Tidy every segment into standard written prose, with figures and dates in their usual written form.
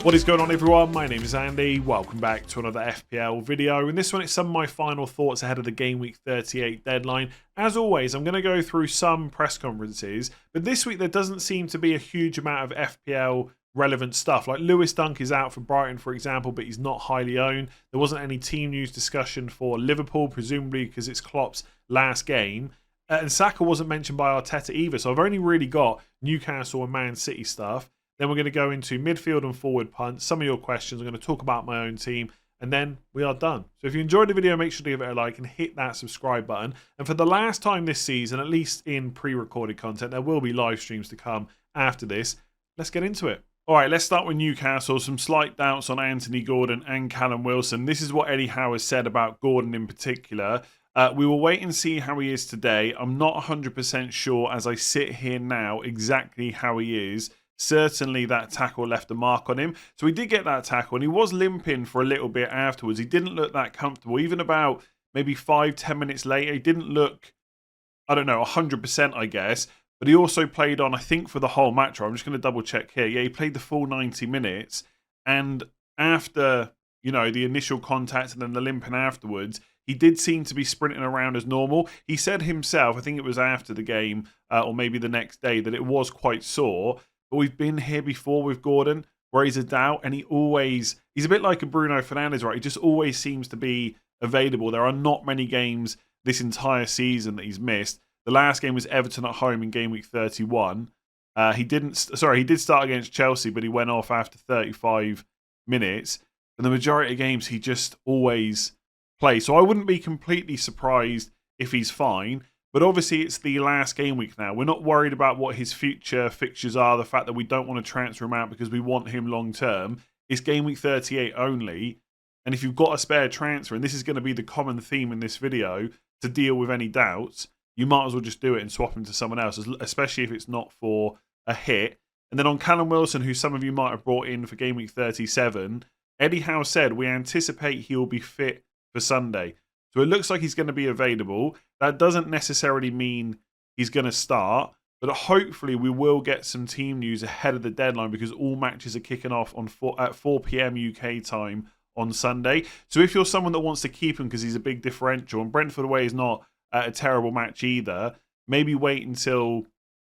What is going on, everyone? My name is Andy. Welcome back to another FPL video. In this one, it's some of my final thoughts ahead of the Game Week 38 deadline. As always, I'm going to go through some press conferences, but this week there doesn't seem to be a huge amount of FPL relevant stuff. Like Lewis Dunk is out for Brighton, for example, but he's not highly owned. There wasn't any team news discussion for Liverpool, presumably because it's Klopp's last game. And Saka wasn't mentioned by Arteta either, so I've only really got Newcastle and Man City stuff. Then we're going to go into midfield and forward punts, some of your questions. I'm going to talk about my own team, and then we are done. So if you enjoyed the video, make sure to give it a like and hit that subscribe button. And for the last time this season, at least in pre-recorded content, there will be live streams to come after this. Let's get into it. All right, let's start with Newcastle. Some slight doubts on Anthony Gordon and Callum Wilson. This is what Eddie Howe has said about Gordon in particular. We will wait and see how he is today. I'm not 100% sure as I sit here now exactly how he is. Certainly that tackle left a mark on him. So he did get that tackle and he was limping for a little bit afterwards. He didn't look that comfortable. Even about maybe 5-10 minutes later, he didn't look, I don't know, 100% I guess. But he also played on, I think, for the whole match. I'm just going to double check here. Yeah, he played the full 90 minutes. And after, you know, the initial contact and then the limping afterwards, he did seem to be sprinting around as normal. He said himself, I think it was after the game or maybe the next day, that it was quite sore. But we've been here before with Gordon, where he's a doubt, and he's a bit like a Bruno Fernandes, right? He just always seems to be available. There are not many games this entire season that he's missed. The last game was Everton at home in Game Week 31. He did start against Chelsea, but he went off after 35 minutes. And the majority of games, he just always plays. So I wouldn't be completely surprised if he's fine. But obviously, it's the last game week now. We're not worried about what his future fixtures are, the fact that we don't want to transfer him out because we want him long term. It's game week 38 only. And if you've got a spare transfer, and this is going to be the common theme in this video, to deal with any doubts, you might as well just do it and swap him to someone else, especially if it's not for a hit. And then on Callum Wilson, who some of you might have brought in for game week 37, Eddie Howe said, we anticipate he will be fit for Sunday. So it looks like he's going to be available. That doesn't necessarily mean he's going to start, but hopefully we will get some team news ahead of the deadline because all matches are kicking off at 4 p.m. UK time on Sunday. So if you're someone that wants to keep him because he's a big differential, and Brentford away is not a terrible match either, maybe wait until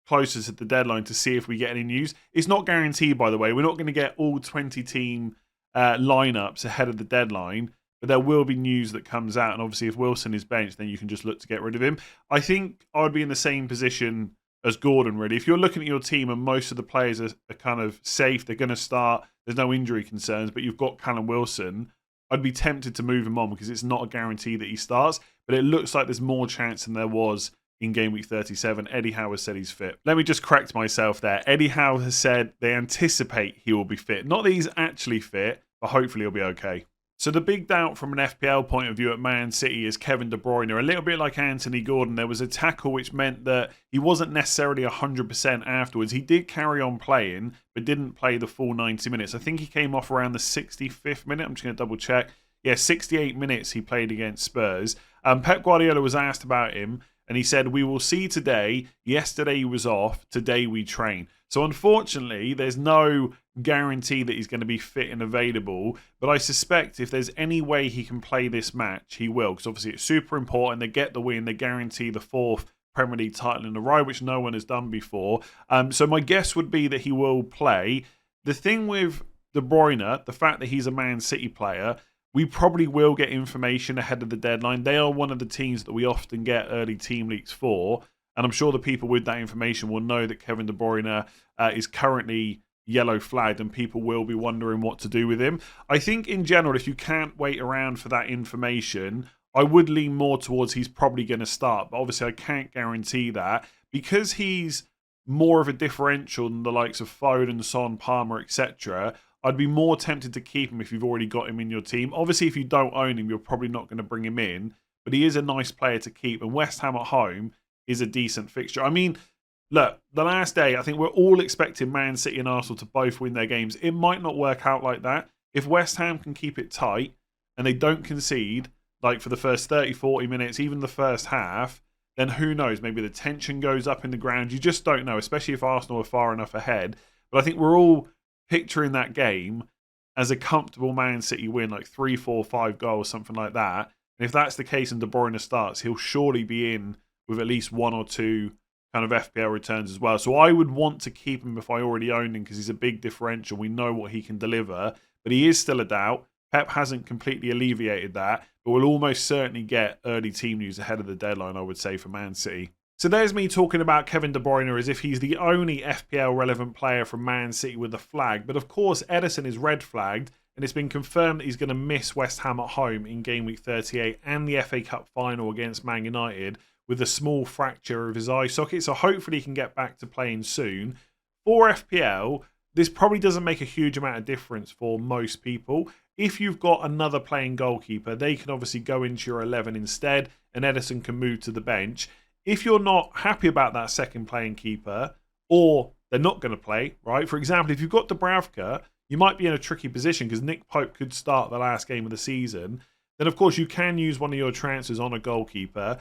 closer to the deadline to see if we get any news. It's not guaranteed, by the way. We're not going to get all 20 team lineups ahead of the deadline. But there will be news that comes out. And obviously, if Wilson is benched, then you can just look to get rid of him. I think I would be in the same position as Gordon, really. If you're looking at your team and most of the players are kind of safe, they're going to start, there's no injury concerns, but you've got Callum Wilson, I'd be tempted to move him on because it's not a guarantee that he starts. But it looks like there's more chance than there was in Game Week 37. Eddie Howe has said he's fit. Let me just correct myself there. Eddie Howe has said they anticipate he will be fit. Not that he's actually fit, but hopefully he'll be okay. So the big doubt from an FPL point of view at Man City is Kevin De Bruyne. A little bit like Anthony Gordon, there was a tackle which meant that he wasn't necessarily 100% afterwards. He did carry on playing, but didn't play the full 90 minutes. I think he came off around the 65th minute. I'm just going to double check. Yeah, 68 minutes he played against Spurs. Pep Guardiola was asked about him, and he said, we will see today. Yesterday he was off. Today we train. So unfortunately, there's no guarantee that he's going to be fit and available. But I suspect if there's any way he can play this match, he will. Because obviously it's super important. They get the win. They guarantee the 4th Premier League title in a row, which no one has done before. So my guess would be that he will play. The thing with De Bruyne, the fact that he's a Man City player, we probably will get information ahead of the deadline. They are one of the teams that we often get early team leaks for. And I'm sure the people with that information will know that Kevin De Bruyne is currently yellow flagged and people will be wondering what to do with him. I think in general, if you can't wait around for that information, I would lean more towards he's probably going to start. But obviously I can't guarantee that because he's more of a differential than the likes of Foden, Son, Palmer, etc. I'd be more tempted to keep him if you've already got him in your team. Obviously, if you don't own him, you're probably not going to bring him in. But he is a nice player to keep. And West Ham at home is a decent fixture. I mean, look, the last day, I think we're all expecting Man City and Arsenal to both win their games. It might not work out like that. If West Ham can keep it tight and they don't concede, like for the first 30, 40 minutes, even the first half, then who knows? Maybe the tension goes up in the ground. You just don't know, especially if Arsenal are far enough ahead. But I think we're all picturing that game as a comfortable Man City win, like 3, 4, 5 goals, something like that. And if that's the case and De Bruyne starts, he'll surely be in with at least 1 or 2 kind of FPL returns as well. So I would want to keep him if I already own him because he's a big differential. We know what he can deliver, but he is still a doubt. Pep hasn't completely alleviated that, but we'll almost certainly get early team news ahead of the deadline, I would say, for Man City. So there's me talking about Kevin De Bruyne as if he's the only FPL relevant player from Man City with a flag. But of course, Ederson is red flagged, and it's been confirmed that he's going to miss West Ham at home in game week 38 and the FA Cup final against Man United with a small fracture of his eye socket. So hopefully he can get back to playing soon. For FPL, this probably doesn't make a huge amount of difference for most people. If you've got another playing goalkeeper, they can obviously go into your 11 instead, and Ederson can move to the bench. If you're not happy about that second playing keeper, or they're not going to play, right? For example, if you've got Dubravka, you might be in a tricky position because Nick Pope could start the last game of the season. Then, of course, you can use one of your transfers on a goalkeeper.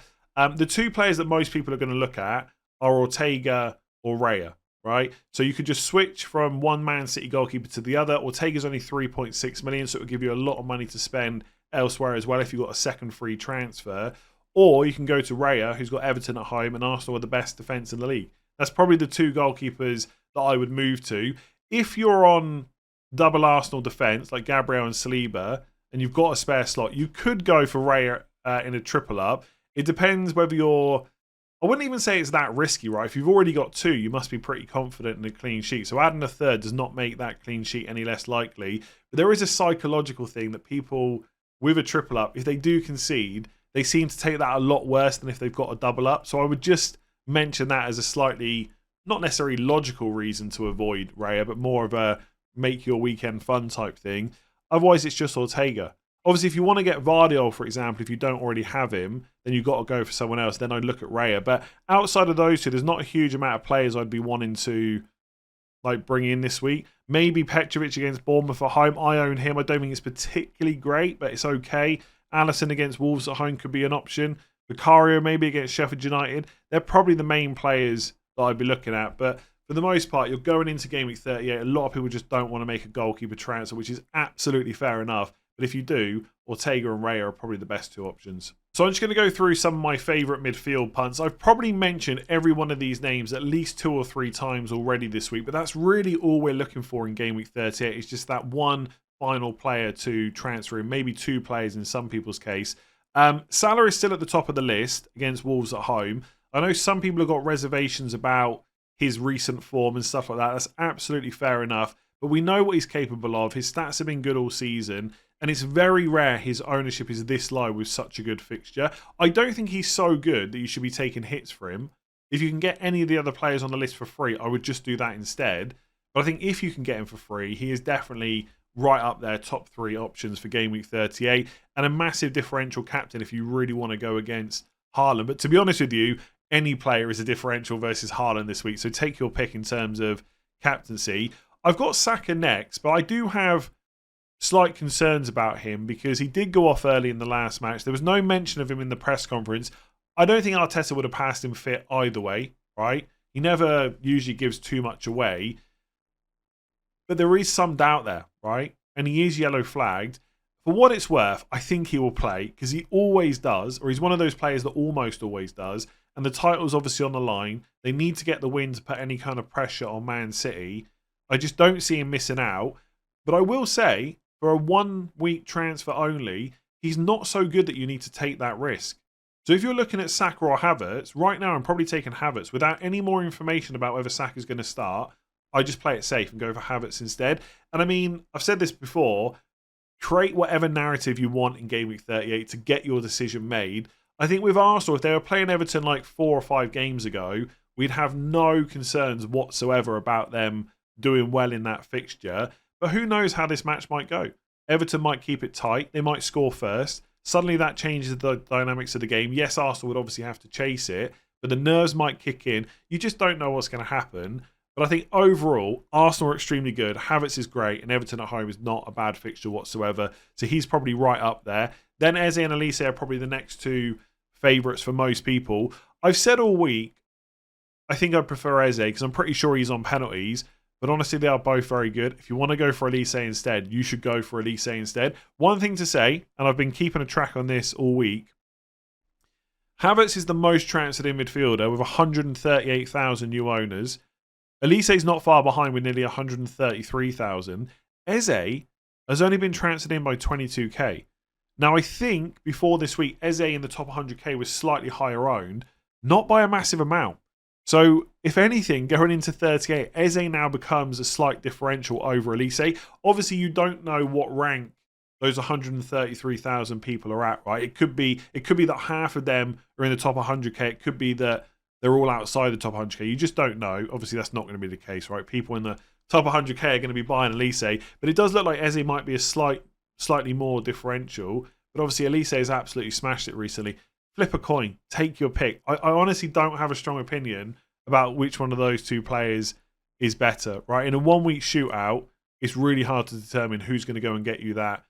The 2 players that most people are going to look at are Ortega or Raya, right? So you could just switch from one Man City goalkeeper to the other. Ortega's only 3.6 million, so it will give you a lot of money to spend elsewhere as well if you've got a second free transfer. Or you can go to Raya, who's got Everton at home, and Arsenal are the best defence in the league. That's probably the 2 goalkeepers that I would move to. If you're on double Arsenal defence, like Gabriel and Saliba, and you've got a spare slot, you could go for Raya in a triple up. It depends whether you're... I wouldn't even say it's that risky, right? If you've already got 2, you must be pretty confident in a clean sheet. So adding a third does not make that clean sheet any less likely. But there is a psychological thing that people with a triple up, if they do concede, they seem to take that a lot worse than if they've got a double up. So I would just mention that as a slightly, not necessarily logical reason to avoid Raya, but more of a make your weekend fun type thing. Otherwise, it's just Ortega. Obviously, if you want to get Vardiol, for example, if you don't already have him, then you've got to go for someone else. Then I'd look at Raya. But outside of those 2, there's not a huge amount of players I'd be wanting to bring in this week. Maybe Petrovic against Bournemouth at home. I own him. I don't think it's particularly great, but it's okay. Alisson against Wolves at home could be an option. Vicario maybe against Sheffield United. They're probably the main players that I'd be looking at. But for the most part, you're going into game week 38. A lot of people just don't want to make a goalkeeper transfer, which is absolutely fair enough. But if you do, Ortega and Raya are probably the best 2 options. So I'm just going to go through some of my favourite midfield punts. I've probably mentioned every one of these names at least 2 or 3 times already this week, but that's really all we're looking for in game week 38. It's just that one final player to transfer in, maybe 2 players in some people's case. Salah is still at the top of the list against Wolves at home. I know some people have got reservations about his recent form and stuff like that. That's absolutely fair enough. But we know what he's capable of. His stats have been good all season. And it's very rare his ownership is this low with such a good fixture. I don't think he's so good that you should be taking hits for him. If you can get any of the other players on the list for free, I would just do that instead. But I think if you can get him for free, he is definitely right up there, top 3 options for game week 38. And a massive differential captain if you really want to go against Haaland. But to be honest with you, any player is a differential versus Haaland this week. So take your pick in terms of captaincy. I've got Saka next, but I do have slight concerns about him because he did go off early in the last match. There was no mention of him in the press conference. I don't think Arteta would have passed him fit either way, right? He never usually gives too much away. But there is some doubt there, right? And he is yellow flagged. For what it's worth, I think he will play because he always does, or he's one of those players that almost always does. And the title's obviously on the line. They need to get the win to put any kind of pressure on Man City. I just don't see him missing out. But I will say, for a 1 week transfer only, he's not so good that you need to take that risk. So if you're looking at Saka or Havertz, right now I'm probably taking Havertz. Without any more information about whether Saka's going to start, I just play it safe and go for Havertz instead. And I mean, I've said this before, create whatever narrative you want in Game Week 38 to get your decision made. I think with Arsenal, if they were playing Everton like 4 or 5 games ago, we'd have no concerns whatsoever about them doing well in that fixture. But who knows how this match might go. Everton might keep it tight. They might score first. Suddenly that changes the dynamics of the game. Yes, Arsenal would obviously have to chase it, but the nerves might kick in. You just don't know what's going to happen. But I think overall, Arsenal are extremely good. Havertz is great, and Everton at home is not a bad fixture whatsoever. So he's probably right up there. Then Eze and Elise are probably the next 2 favourites for most people. I've said all week, I think I'd prefer Eze because I'm pretty sure he's on penalties. but honestly, they are both very good. If you want to go for Elise instead, you should go for Elise instead. One thing to say, and I've been keeping a track on this all week, Havertz is the most transferred in midfielder with 138,000 new owners. Elise's not far behind with nearly 133,000. Eze has only been transferred in by 22k. Now, I think before this week, Eze in the top 100k was slightly higher owned, not by a massive amount. So, if anything, going into 38, Eze now becomes a slight differential over Elise. Obviously, you don't know what rank those 133,000 people are at, right? It could be that half of them are in the top 100k. It could be that they're all outside the top 100k. You just don't know. Obviously, that's not going to be the case, right? People in the top 100k are going to be buying Elise, but it does look like Eze might be a slightly more differential. But obviously, Elise has absolutely smashed it recently. Flip a coin. Take your pick. I honestly don't have a strong opinion about which one of those two players is better, right? In a 1 week shootout, it's really hard to determine who's going to go and get you that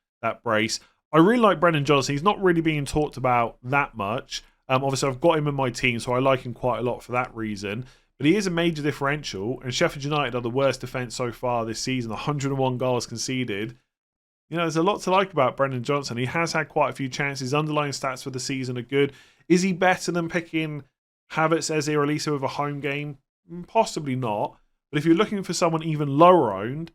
brace. I really like Brennan Johnson. He's not really being talked about that much. Obviously, I've got him in my team, so I like him quite a lot for that reason. But he is a major differential, and Sheffield United are the worst defence so far this season. 101 goals conceded. You know, there's a lot to like about Brennan Johnson. He has had quite a few chances. Underlying stats for the season are good. Is he better than picking Havertz, Eze, or Elise with a home game? Possibly not. But if you're looking for someone even lower owned,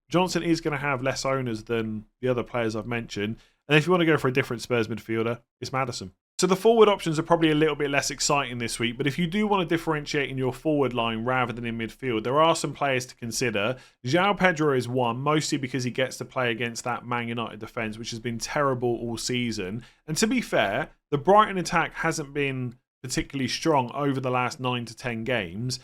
Johnson is going to have less owners than the other players I've mentioned. And if you want to go for a different Spurs midfielder, it's Maddison. So the forward options are probably a little bit less exciting this week, but if you do want to differentiate in your forward line rather than in midfield, there are some players to consider. João Pedro is one, mostly because he gets to play against that Man United defence, which has been terrible all season. And to be fair, the Brighton attack hasn't been particularly strong over the last 9 to 10 games.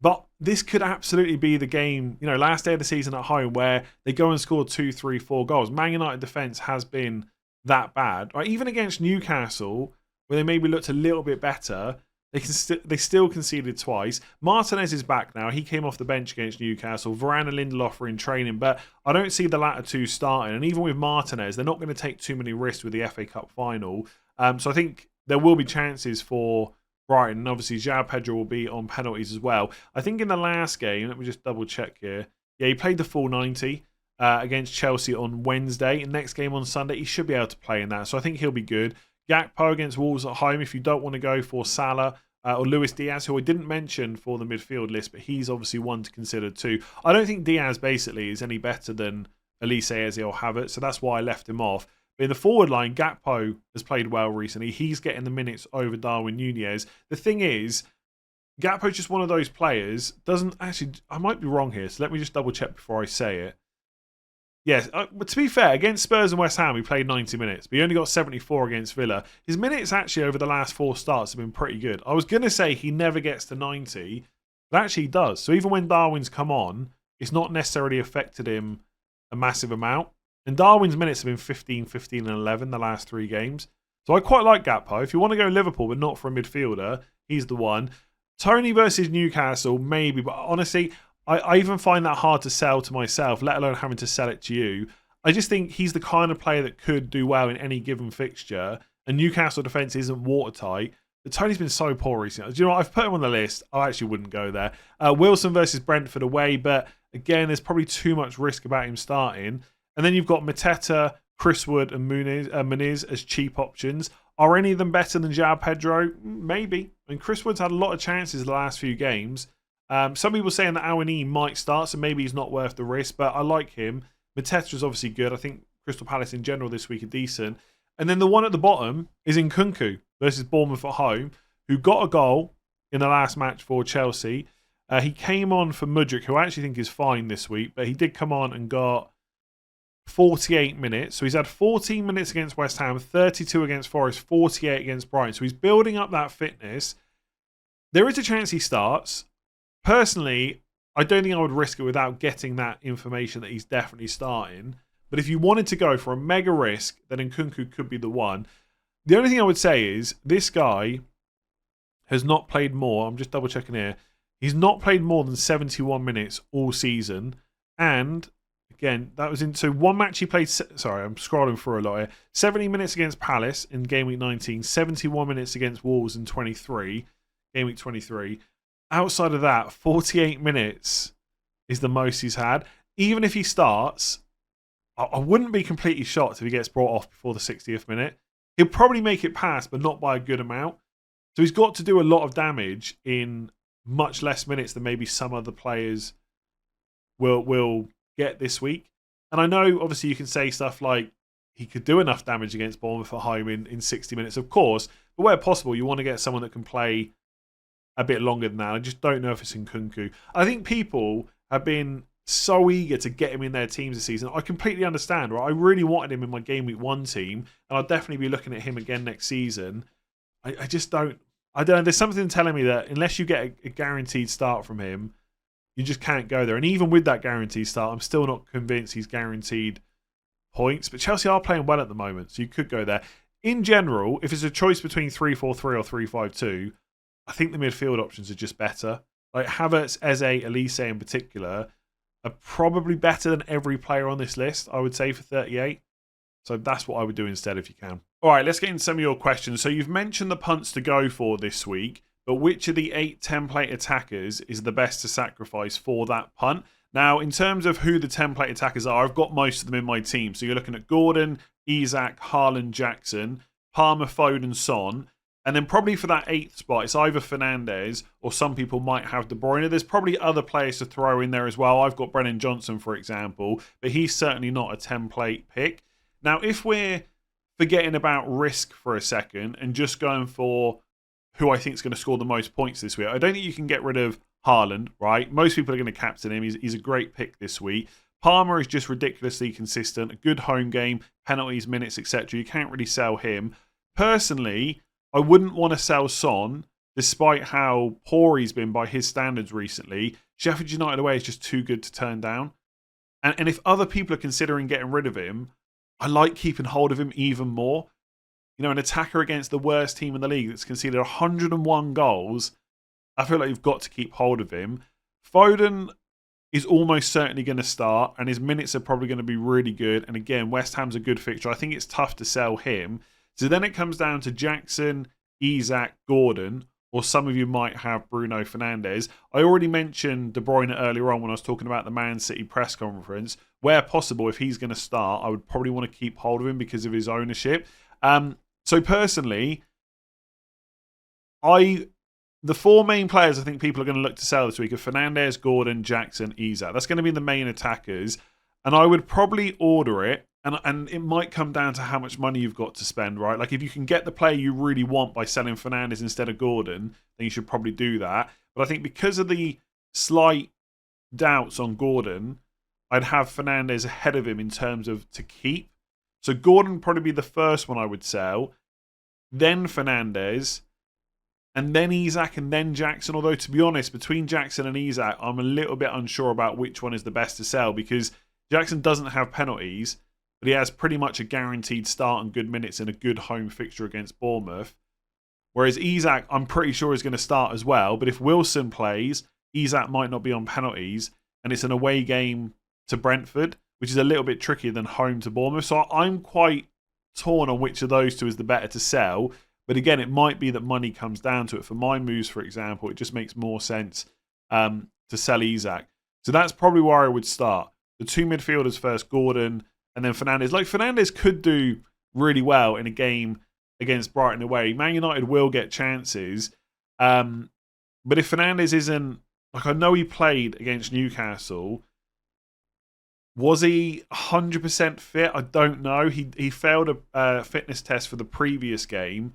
But this could absolutely be the game, you know, last day of the season at home where they go and score 2, 3, 4 goals. Man United defence has been that bad. Right? Even against Newcastle, where they maybe looked a little bit better, they still conceded twice. Martinez is back now. He came off the bench against Newcastle. Varane and Lindelof are in training, but I don't see the latter two starting. And even with Martinez, they're not going to take too many risks with the FA Cup final. So I think there will be chances for Brighton, and obviously João Pedro will be on penalties as well. I think in the last game, let me just double check here. Yeah, he played the full 90 against Chelsea on Wednesday. And next game on Sunday, he should be able to play in that. So I think he'll be good. Gakpo against Wolves at home, if you don't want to go for Salah or Luis Diaz, who I didn't mention for the midfield list, but he's obviously one to consider too. I don't think Diaz basically is any better than Elise, Eze or Havertz, so that's why I left him off. But in the forward line, Gakpo has played well recently. He's getting the minutes over Darwin Núñez. The thing is, Gakpo's just one of those players, doesn't actually, I might be wrong here, so let me just double check before I say it. Yes, but to be fair, against Spurs and West Ham, he played 90 minutes, but he only got 74 against Villa. His minutes actually over the last 4 starts have been pretty good. I was going to say he never gets to 90, but actually he does. So even when Darwin's come on, it's not necessarily affected him a massive amount. And Darwin's minutes have been 15, 15 and 11 the last 3 games. So I quite like Gakpo. If you want to go Liverpool but not for a midfielder, he's the one. Tony versus Newcastle, maybe. But honestly, I even find that hard to sell to myself, let alone having to sell it to you. I just think he's the kind of player that could do well in any given fixture. And Newcastle defence isn't watertight. But Tony's been so poor recently. Do you know what? I've put him on the list. I actually wouldn't go there. Wilson versus Brentford away. But again, there's probably too much risk about him starting. And then you've got Mateta, Chris Wood and Muniz as cheap options. Are any of them better than João Pedro? Maybe. I mean, Chris Wood's had a lot of chances the last few games. Some people saying that Awani might start, so maybe he's not worth the risk, but I like him. Mateta is obviously good. I think Crystal Palace in general this week are decent. And then the one at the bottom is Nkunku versus Bournemouth at home, who got a goal in the last match for Chelsea. He came on for Mudryk, who I actually think is fine this week, but he did come on and got 48 minutes. So he's had 14 minutes against West Ham, 32 against Forest, 48 against Brighton. So he's building up that fitness. There is a chance he starts. Personally, I don't think I would risk it without getting that information that he's definitely starting. But if you wanted to go for a mega risk, then Nkunku could be the one. The only thing I would say is this guy has not played more. I'm just double checking here. He's not played more than 71 minutes all season. And again, that was into one match he played. Sorry, I'm scrolling through a lot here. 70 minutes against Palace in Gameweek 19. 71 minutes against Wolves in Gameweek 23. Outside of that, 48 minutes is the most he's had. Even if he starts, I wouldn't be completely shocked if he gets brought off before the 60th minute. He'll probably make it past, but not by a good amount. So he's got to do a lot of damage in much less minutes than maybe some other players will get this week. And I know, obviously, you can say stuff like he could do enough damage against Bournemouth at home in 60 minutes, of course. But where possible, you want to get someone that can play a bit longer than that. I just don't know if it's in Nkunku. I think people have been so eager to get him in their teams this season. I completely understand, right? I really wanted him in my Game Week 1 team, and I'll definitely be looking at him again next season. I just don't... I don't know. There's something telling me that unless you get a guaranteed start from him, you just can't go there. And even with that guaranteed start, I'm still not convinced he's guaranteed points. But Chelsea are playing well at the moment, so you could go there. In general, if it's a choice between 3-4-3 or 3-5-2, I think the midfield options are just better. Like Havertz, Eze, Elise in particular are probably better than every player on this list, I would say, for 38. So that's what I would do instead if you can. All right, let's get into some of your questions. So you've mentioned the punts to go for this week, but which of the 8 template attackers is the best to sacrifice for that punt? Now, in terms of who the template attackers are, I've got most of them in my team. So you're looking at Gordon, Isak, Haaland, Jackson, Palmer, Foden, Son. And then probably for that 8th spot, it's either Fernandes or some people might have De Bruyne. There's probably other players to throw in there as well. I've got Brennan Johnson, for example, but he's certainly not a template pick. Now, if we're forgetting about risk for a second and just going for who I think is going to score the most points this week, I don't think you can get rid of Haaland, right? Most people are going to captain him. He's a great pick this week. Palmer is just ridiculously consistent. A good home game, penalties, minutes, etc. You can't really sell him. Personally, I wouldn't want to sell Son, despite how poor he's been by his standards recently. Sheffield United away is just too good to turn down. And if other people are considering getting rid of him, I like keeping hold of him even more. You know, an attacker against the worst team in the league that's conceded 101 goals, I feel like you've got to keep hold of him. Foden is almost certainly going to start, and his minutes are probably going to be really good. And again, West Ham's a good fixture. I think it's tough to sell him. So then it comes down to Jackson, Isak, Gordon, or some of you might have Bruno Fernandes. I already mentioned De Bruyne earlier on when I was talking about the Man City press conference. Where possible, if he's going to start, I would probably want to keep hold of him because of his ownership. So personally, the 4 main players I think people are going to look to sell this week are Fernandes, Gordon, Jackson, Isak. That's going to be the main attackers. And I would probably order it. And it might come down to how much money you've got to spend, right? Like if you can get the player you really want by selling Fernandes instead of Gordon, then you should probably do that. But I think because of the slight doubts on Gordon, I'd have Fernandes ahead of him in terms of to keep. So Gordon would probably be the first one I would sell. Then Fernandes. And then Isak and then Jackson. Although, to be honest, between Jackson and Isak, I'm a little bit unsure about which one is the best to sell because Jackson doesn't have penalties, but he has pretty much a guaranteed start and good minutes in a good home fixture against Bournemouth. Whereas Isak, I'm pretty sure is going to start as well. But if Wilson plays, Isak might not be on penalties. And it's an away game to Brentford, which is a little bit trickier than home to Bournemouth. So I'm quite torn on which of those two is the better to sell. But again, it might be that money comes down to it. For my moves, for example, it just makes more sense to sell Isak. So that's probably where I would start. The 2 midfielders first, Gordon and then Fernandes. Like Fernandes could do really well in a game against Brighton away. Man United will get chances. But if Fernandes isn't... Like I know he played against Newcastle. Was he 100% fit? I don't know. He failed a fitness test for the previous game.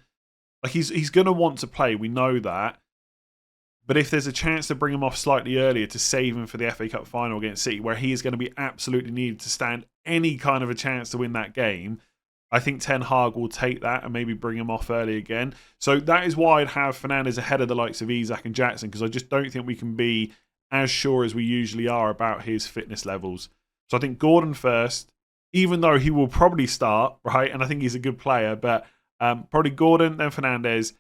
Like he's going to want to play. We know that. But if there's a chance to bring him off slightly earlier to save him for the FA Cup final against City, where he is going to be absolutely needed to stand any kind of a chance to win that game, I think Ten Hag will take that and maybe bring him off early again. So that is why I'd have Fernandes ahead of the likes of Isak and Jackson, because I just don't think we can be as sure as we usually are about his fitness levels. So I think Gordon first, even though he will probably start, right? And I think he's a good player, but probably Gordon, then Fernandes.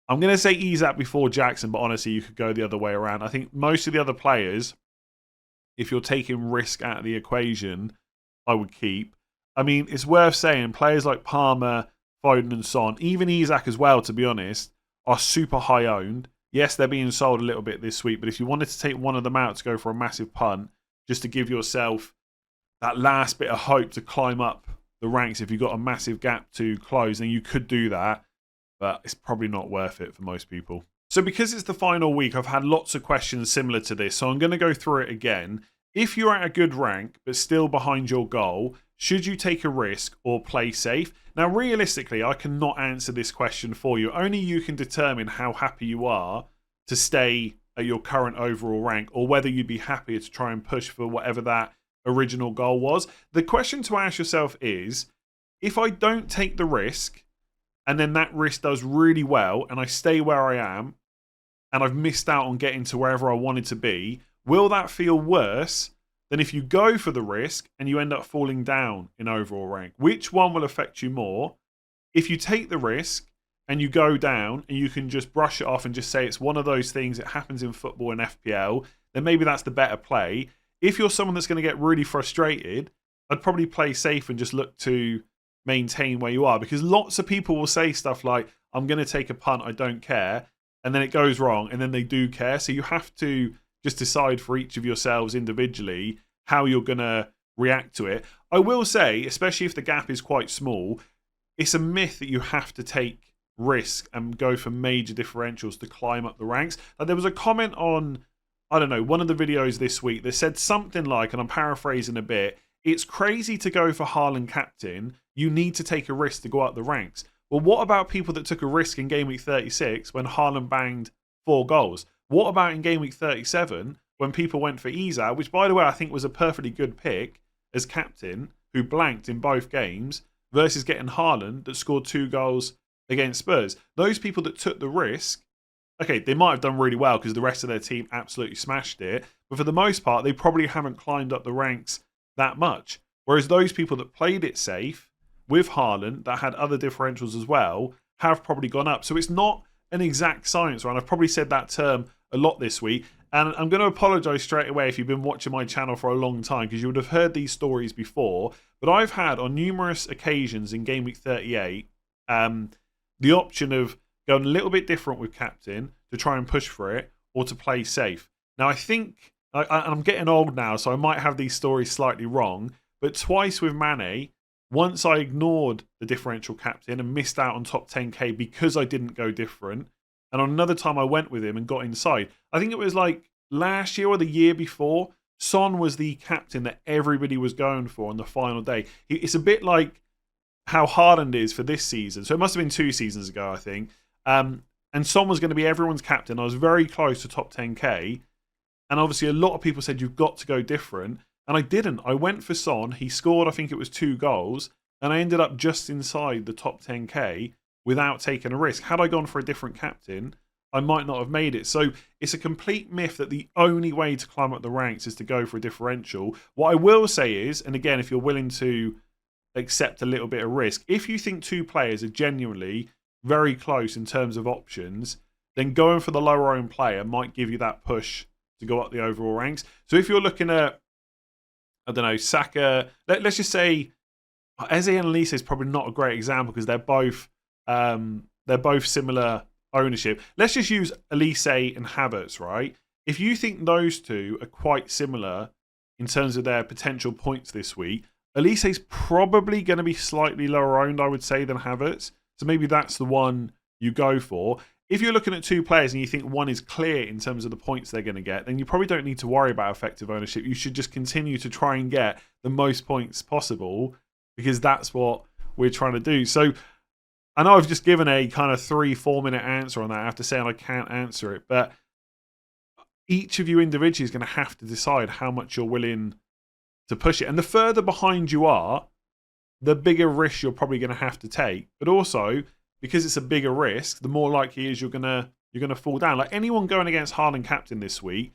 I'm going to say Isak before Jackson, but honestly, you could go the other way around. I think most of the other players, if you're taking risk out of the equation, I would keep. I mean, it's worth saying players like Palmer, Foden and Son, even Isak as well, to be honest, are super high owned. Yes, they're being sold a little bit this week, but if you wanted to take one of them out to go for a massive punt, just to give yourself that last bit of hope to climb up the ranks, if you've got a massive gap to close, then you could do that, but it's probably not worth it for most people. So because it's the final week, I've had lots of questions similar to this, so I'm going to go through it again. If you're at a good rank, but still behind your goal, should you take a risk or play safe? Now, realistically, I cannot answer this question for you. Only you can determine how happy you are to stay at your current overall rank, or whether you'd be happier to try and push for whatever that original goal was. The question to ask yourself is, if I don't take the risk, and then that risk does really well, and I stay where I am, and I've missed out on getting to wherever I wanted to be, will that feel worse than if you go for the risk and you end up falling down in overall rank? Which one will affect you more? If you take the risk and you go down and you can just brush it off and just say it's one of those things that happens in football and FPL, then maybe that's the better play. If you're someone that's going to get really frustrated, I'd probably play safe and just look to maintain where you are, because lots of people will say stuff like, I'm going to take a punt, I don't care, and then it goes wrong, and then they do care. So you have to just decide for each of yourselves individually how you're going to react to it. I will say, especially if the gap is quite small, it's a myth that you have to take risk and go for major differentials to climb up the ranks. Like, there was a comment on, I don't know, one of the videos this week that said something like, and I'm paraphrasing a bit, it's crazy to go for Haaland captain. You need to take a risk to go up the ranks. Well, what about people that took a risk in Game Week 36 when Haaland banged 4 goals? What about in Game Week 37 when people went for Iza, which, by the way, I think was a perfectly good pick as captain, who blanked in both games, versus getting Haaland that scored 2 goals against Spurs? Those people that took the risk, okay, they might have done really well because the rest of their team absolutely smashed it, but for the most part, they probably haven't climbed up the ranks that much. Whereas those people that played it safe with Haaland, that had other differentials as well, have probably gone up. So it's not an exact science, right? I've probably said that term a lot this week, and I'm going to apologise straight away if you've been watching my channel for a long time, because you would have heard these stories before, but I've had on numerous occasions in Game Week 38 the option of going a little bit different with captain to try and push for it, or to play safe. Now, I think, I'm getting old now, so I might have these stories slightly wrong, but twice with Mane, once I ignored the differential captain and missed out on top 10k because I didn't go different, and on another time I went with him and got inside. I think it was like last year or the year before, Son was the captain that everybody was going for on the final day. It's a bit like how Haaland is for this season. So it must have been 2 seasons ago, I think. And Son was going to be everyone's captain. I was very close to top 10k. And obviously a lot of people said, you've got to go different. And I didn't. I went for Son. He scored, I think it was 2 goals. And I ended up just inside the top 10k without taking a risk. Had I gone for a different captain, I might not have made it. So it's a complete myth that the only way to climb up the ranks is to go for a differential. What I will say is, and again, if you're willing to accept a little bit of risk, if you think 2 players are genuinely very close in terms of options, then going for the lower owned player might give you that push to go up the overall ranks. So if you're looking at, I don't know, Saka, let's just say Eze and Elise is probably not a great example because they're both similar ownership. Let's just use Elise and Havertz, right? If you think those two are quite similar in terms of their potential points this week, Elise is probably going to be slightly lower owned, I would say, than Havertz. So maybe that's the one you go for. If you're looking at 2 players and you think one is clear in terms of the points they're going to get, then you probably don't need to worry about effective ownership. You should just continue to try and get the most points possible, because that's what we're trying to do. So I know I've just given a kind of 3-4 minute answer on that. I have to say, and I can't answer it, but each of you individually is going to have to decide how much you're willing to push it. And the further behind you are, the bigger risk you're probably going to have to take. But also, because it's a bigger risk, the more likely is you're gonna fall down. Like anyone going against Haaland captain this week,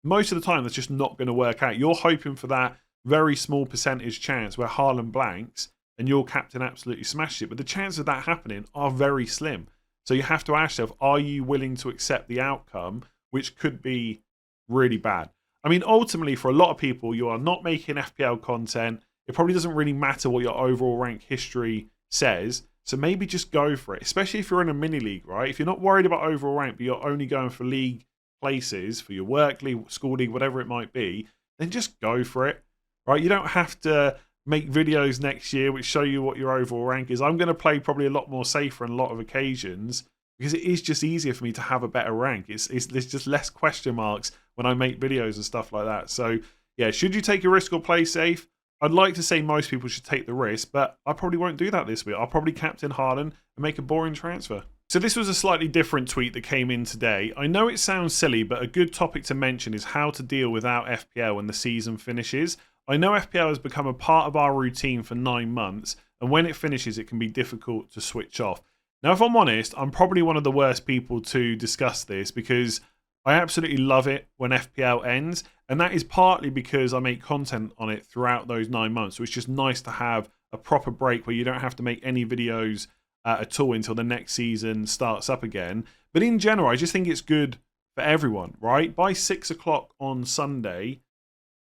most of the time that's just not going to work out. You're hoping for that very small percentage chance where Haaland blanks and your captain absolutely smashes it. But the chances of that happening are very slim. So you have to ask yourself, are you willing to accept the outcome, which could be really bad? I mean, ultimately, for a lot of people, you are not making FPL content. It probably doesn't really matter what your overall rank history says. So maybe just go for it, especially if you're in a mini league, right? If you're not worried about overall rank, but you're only going for league places for your work league, school league, whatever it might be, then just go for it, right? You don't have to make videos next year which show you what your overall rank is. I'm going to play probably a lot more safer on a lot of occasions because it is just easier for me to have a better rank. There's just less question marks when I make videos and stuff like that. So yeah, should you take a risk or play safe? I'd like to say most people should take the risk, but I probably won't do that this week. I'll probably captain Haaland and make a boring transfer. So this was a slightly different tweet that came in today. I know it sounds silly, but a good topic to mention is how to deal without FPL when the season finishes. I know FPL has become a part of our routine for 9 months, and when it finishes, it can be difficult to switch off. Now, if I'm honest, I'm probably one of the worst people to discuss this because I absolutely love it when FPL ends, and that is partly because I make content on it throughout those 9 months. So it's just nice to have a proper break where you don't have to make any videos at all until the next season starts up again. But in general, I just think it's good for everyone, right? By 6 o'clock on Sunday,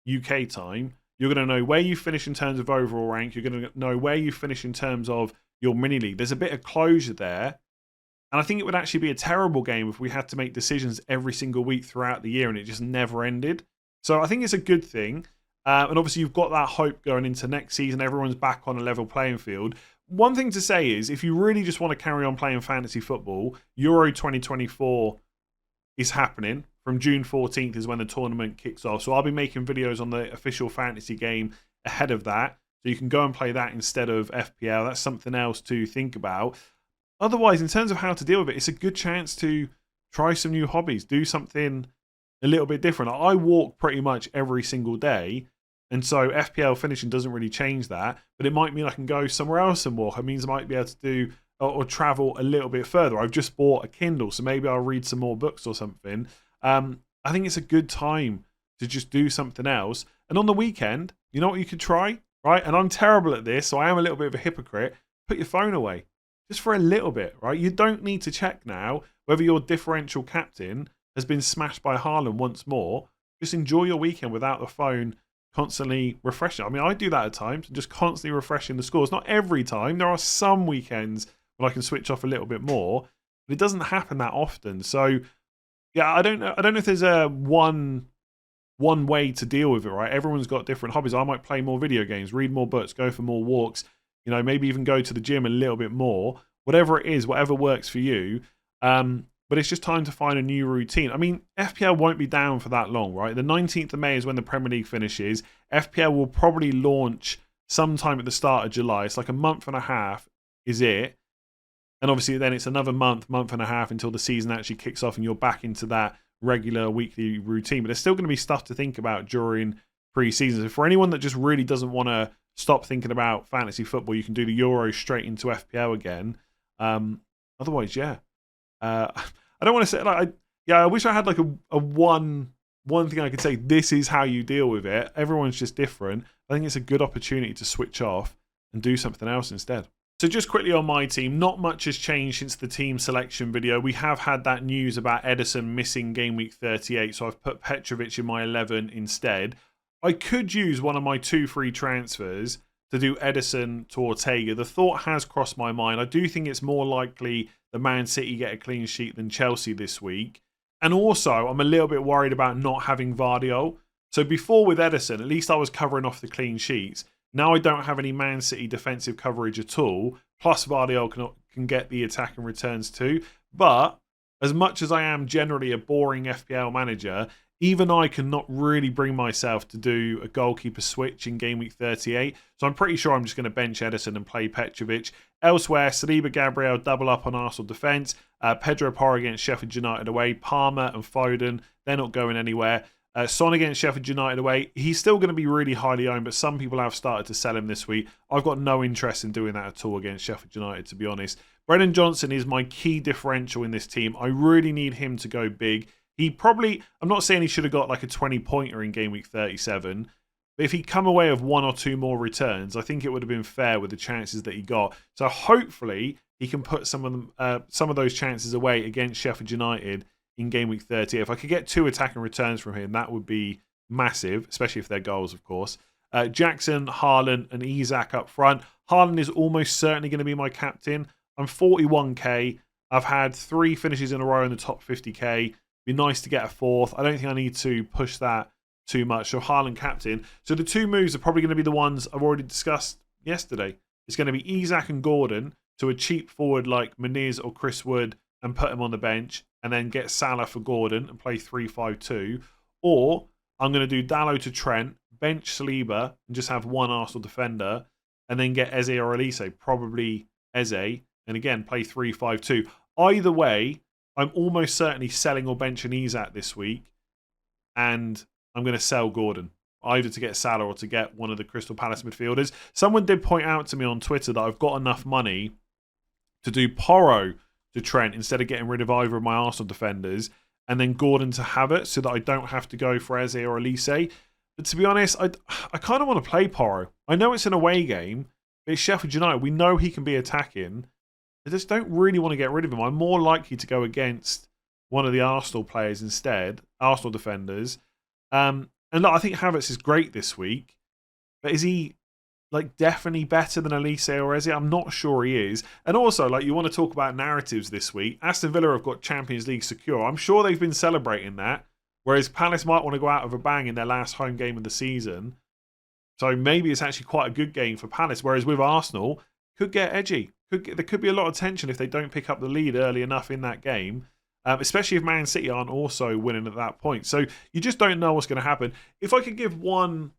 UK time, you're going to know where you finish in terms of overall rank. You're going to know where you finish in terms of your mini league. There's a bit of closure there. And I think it would actually be a terrible game if we had to make decisions every single week throughout the year and it just never ended. So I think it's a good thing. And obviously you've got that hope going into next season. Everyone's back on a level playing field. One thing to say is if you really just want to carry on playing fantasy football, Euro 2024 is happening. From June 14th is when the tournament kicks off. So I'll be making videos on the official fantasy game ahead of that. So you can go and play that instead of FPL. That's something else to think about. Otherwise, in terms of how to deal with it, it's a good chance to try some new hobbies, do something a little bit different. I walk pretty much every single day, and so FPL finishing doesn't really change that, but it might mean I can go somewhere else and walk. It means I might be able to do or travel a little bit further. I've just bought a Kindle, so maybe I'll read some more books or something. I think it's a good time to just do something else. And on the weekend, you know what you could try, right? And I'm terrible at this, so I am a little bit of a hypocrite. Put your phone away. Just for a little bit, right? You don't need to check now whether your differential captain has been smashed by Haaland once more. Just enjoy your weekend without the phone constantly refreshing. I mean, I do that at times, just constantly refreshing the scores. Not every time. There are some weekends when I can switch off a little bit more, but it doesn't happen that often. So, yeah, I don't know if there's a one way to deal with it, right? Everyone's got different hobbies. I might play more video games, read more books, go for more walks. You know, maybe even go to the gym a little bit more. Whatever it is, whatever works for you. But it's just time to find a new routine. I mean, FPL won't be down for that long, right? The 19th of May is when the Premier League finishes. FPL will probably launch sometime at the start of July. It's like a month and a half is it. And obviously then it's another month and a half until the season actually kicks off and you're back into that regular weekly routine. But there's still going to be stuff to think about during pre-season. So for anyone that just really doesn't want to stop thinking about fantasy football, you can do the Euros straight into FPL again. Otherwise, yeah. I don't want to say I wish I had like a one thing I could say. This is how you deal with it. Everyone's just different. I think it's a good opportunity to switch off and do something else instead. So just quickly on my team, not much has changed since the team selection video. We have had that news about Ederson missing game week 38, so I've put Petrovic in my 11 instead. I could use one of my 2 free transfers to do Ederson to Ortega. The thought has crossed my mind. I do think it's more likely that Man City get a clean sheet than Chelsea this week. And also, I'm a little bit worried about not having Vardiol. So before with Ederson, at least I was covering off the clean sheets. Now I don't have any Man City defensive coverage at all. Plus Vardiol can get the attacking returns too. But as much as I am generally a boring FPL manager, even I cannot really bring myself to do a goalkeeper switch in game week 38. So I'm pretty sure I'm just going to bench Ederson and play Petrovic. Elsewhere, Saliba, Gabriel double up on Arsenal defence. Pedro Porro against Sheffield United away. Palmer and Foden, they're not going anywhere. Son against Sheffield United away. He's still going to be really highly owned, but some people have started to sell him this week. I've got no interest in doing that at all against Sheffield United, to be honest. Brennan Johnson is my key differential in this team. I really need him to go big. He probably, I'm not saying he should have got like a 20-pointer in game week 37, but if he'd come away with 1 or 2 more returns, I think it would have been fair with the chances that he got. So hopefully he can put some of those chances away against Sheffield United in game week 30. If I could get 2 attacking returns from him, that would be massive, especially if they're goals, of course. Jackson, Haaland and Isak up front. Haaland is almost certainly going to be my captain. I'm 41k. I've had 3 finishes in a row in the top 50k. Be nice to get a 4th. I don't think I need to push that too much. So Haaland captain. So the 2 moves are probably going to be the ones I've already discussed yesterday. It's going to be Isak and Gordon to a cheap forward like Muniz or Chris Wood and put him on the bench, and then get Salah for Gordon and play 3-5-2. Or I'm going to do Dalot to Trent, bench Saliba and just have 1 Arsenal defender, and then get Eze or Elise, probably Eze, and again play 3-5-2. Either way, I'm almost certainly selling or benching Isak this week, and I'm going to sell Gordon, either to get Salah or to get one of the Crystal Palace midfielders. Someone did point out to me on Twitter that I've got enough money to do Porro to Trent instead of getting rid of either of my Arsenal defenders, and then Gordon to Havertz so that I don't have to go for Eze or Elise. But to be honest, I kind of want to play Porro. I know it's an away game, but it's Sheffield United. We know he can be attacking. I just don't really want to get rid of him. I'm more likely to go against one of the Arsenal players instead, Arsenal defenders. And look, I think Havertz is great this week, but is he like definitely better than Elise or Eze? I'm not sure he is. And also, like, you want to talk about narratives this week. Aston Villa have got Champions League secure. I'm sure they've been celebrating that, whereas Palace might want to go out with a bang in their last home game of the season. So maybe it's actually quite a good game for Palace, whereas with Arsenal, could get edgy. There could be a lot of tension if they don't pick up the lead early enough in that game, especially if Man City aren't also winning at that point. So you just don't know what's going to happen. If I could give one,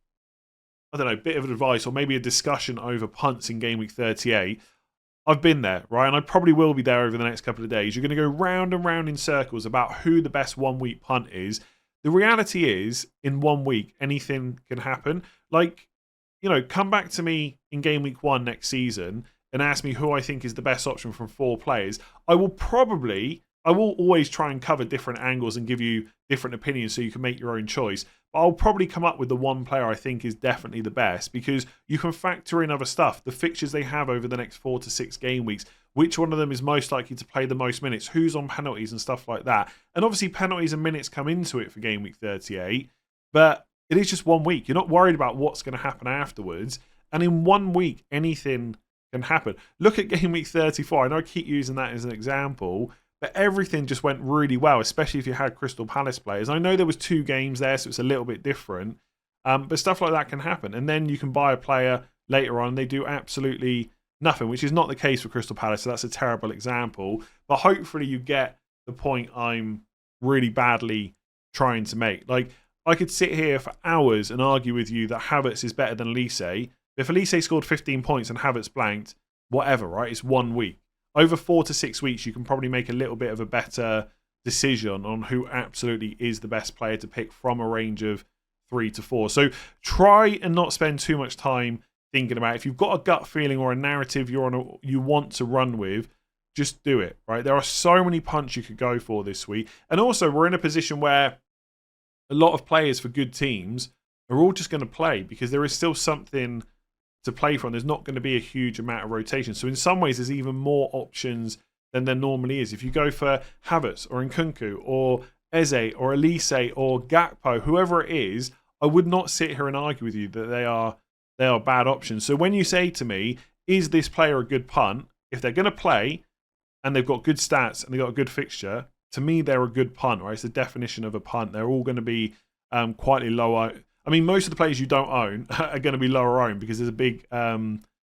I don't know, bit of advice or maybe a discussion over punts in Game Week 38, I've been there, right? And I probably will be there over the next couple of days. You're going to go round and round in circles about who the best 1 week punt is. The reality is, in 1 week, anything can happen. Like, you know, come back to me in Game Week 1 next season and ask me who I think is the best option from 4 players. I will always try and cover different angles and give you different opinions so you can make your own choice. But I'll probably come up with the one player I think is definitely the best, because you can factor in other stuff, the fixtures they have over the next 4 to 6 game weeks, which one of them is most likely to play the most minutes, who's on penalties and stuff like that. And obviously penalties and minutes come into it for Game Week 38, but it is just 1 week. You're not worried about what's going to happen afterwards. And in 1 week, anything can happen. Look at Game Week 34. I know I keep using that as an example, but everything just went really well, especially if you had Crystal Palace players. I know there was 2 games there, so it's a little bit different. But stuff like that can happen. And then you can buy a player later on, and they do absolutely nothing, which is not the case for Crystal Palace, so that's a terrible example. But hopefully you get the point I'm really badly trying to make. Like, I could sit here for hours and argue with you that Havertz is better than Elise. If Elise scored 15 points and Havertz blanked, whatever, right? It's 1 week. Over 4 to 6 weeks, you can probably make a little bit of a better decision on who absolutely is the best player to pick from a range of 3 to 4. So try and not spend too much time thinking about it. If you've got a gut feeling or a narrative you want to run with, just do it, right? There are so many punts you could go for this week. And also, we're in a position where a lot of players for good teams are all just going to play because there is still something to play from. There's not going to be a huge amount of rotation. So in some ways, there's even more options than there normally is. If you go for Havertz or Nkunku or Eze or Elise or Gakpo, whoever it is, I would not sit here and argue with you that they are bad options. So when you say to me, is this player a good punt? If they're going to play and they've got good stats and they've got a good fixture, to me, they're a good punt, right? It's the definition of a punt. They're all going to be quietly lower. I mean, most of the players you don't own are going to be lower owned because there's a big,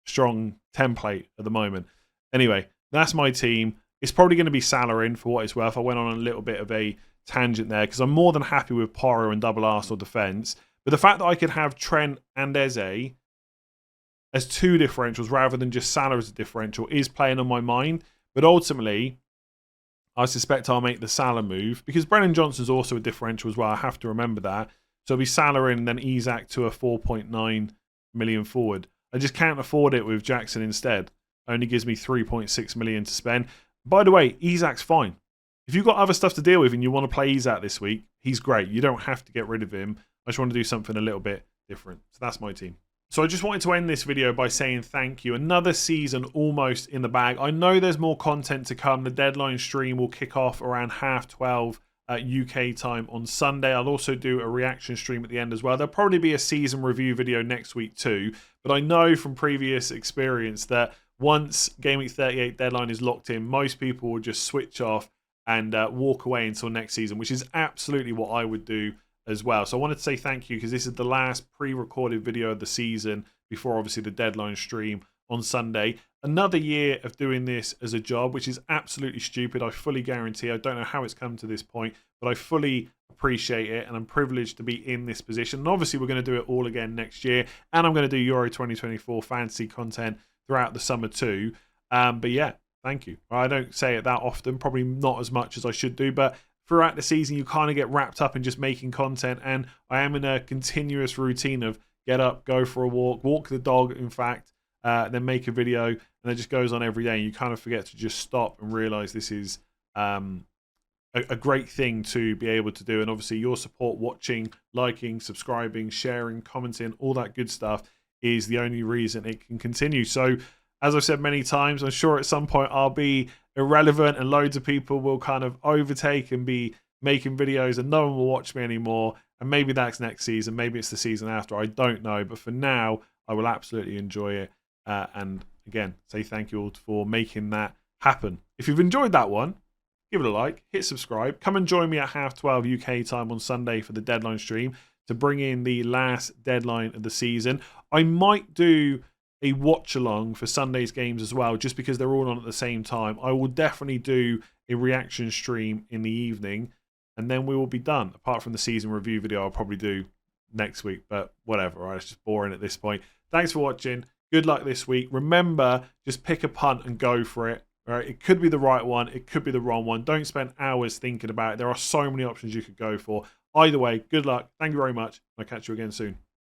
strong template at the moment. Anyway, that's my team. It's probably going to be Salah in for what it's worth. I went on a little bit of a tangent there because I'm more than happy with Porro and double Arsenal defence. But the fact that I could have Trent and Eze as 2 differentials rather than just Salah as a differential is playing on my mind. But ultimately, I suspect I'll make the Salah move because Brennan Johnson's also a differential as well. I have to remember that. So it'll be Salah in and then Isak to a 4.9 million forward. I just can't afford it with Jackson instead. Only gives me 3.6 million to spend. By the way, Isak's fine. If you've got other stuff to deal with and you want to play Isak this week, he's great. You don't have to get rid of him. I just want to do something a little bit different. So that's my team. So I just wanted to end this video by saying thank you. Another season almost in the bag. I know there's more content to come. The deadline stream will kick off around 12:30 UK time on Sunday. I'll also do a reaction stream at the end as well. There'll probably be a season review video next week too, but I know from previous experience that once Game Week 38 deadline is locked in, most people will just switch off and walk away until next season, which is absolutely what I would do as well. So I wanted to say thank you because this is the last pre-recorded video of the season before obviously the deadline stream on Sunday. Another year of doing this as a job, which is absolutely stupid. I fully guarantee. I don't know how it's come to this point, but I fully appreciate it, and I'm privileged to be in this position. And obviously, we're going to do it all again next year, and I'm going to do Euro 2024 fantasy content throughout the summer too. But yeah, thank you. I don't say it that often, probably not as much as I should do, but throughout the season, you kind of get wrapped up in just making content, and I am in a continuous routine of get up, go for a walk the dog, in fact, then make a video, and it just goes on every day. And you kind of forget to just stop and realize this is a great thing to be able to do. And obviously your support, watching, liking, subscribing, sharing, commenting, all that good stuff is the only reason it can continue. So as I've said many times, I'm sure at some point I'll be irrelevant and loads of people will kind of overtake and be making videos and no one will watch me anymore. And maybe that's next season. Maybe it's the season after. I don't know. But for now, I will absolutely enjoy it. And again, say thank you all for making that happen. If you've enjoyed that one, give it a like, hit subscribe. Come and join me at 12:30 UK time on Sunday for the deadline stream to bring in the last deadline of the season. I might do a watch along for Sunday's games as well, just because they're all on at the same time. I will definitely do a reaction stream in the evening, and then we will be done. Apart from the season review video I'll probably do next week, but whatever, right? It's just boring at this point. Thanks for watching. Good luck this week. Remember, just pick a punt and go for it. All right? It could be the right one. It could be the wrong one. Don't spend hours thinking about it. There are so many options you could go for. Either way, good luck. Thank you very much. I'll catch you again soon.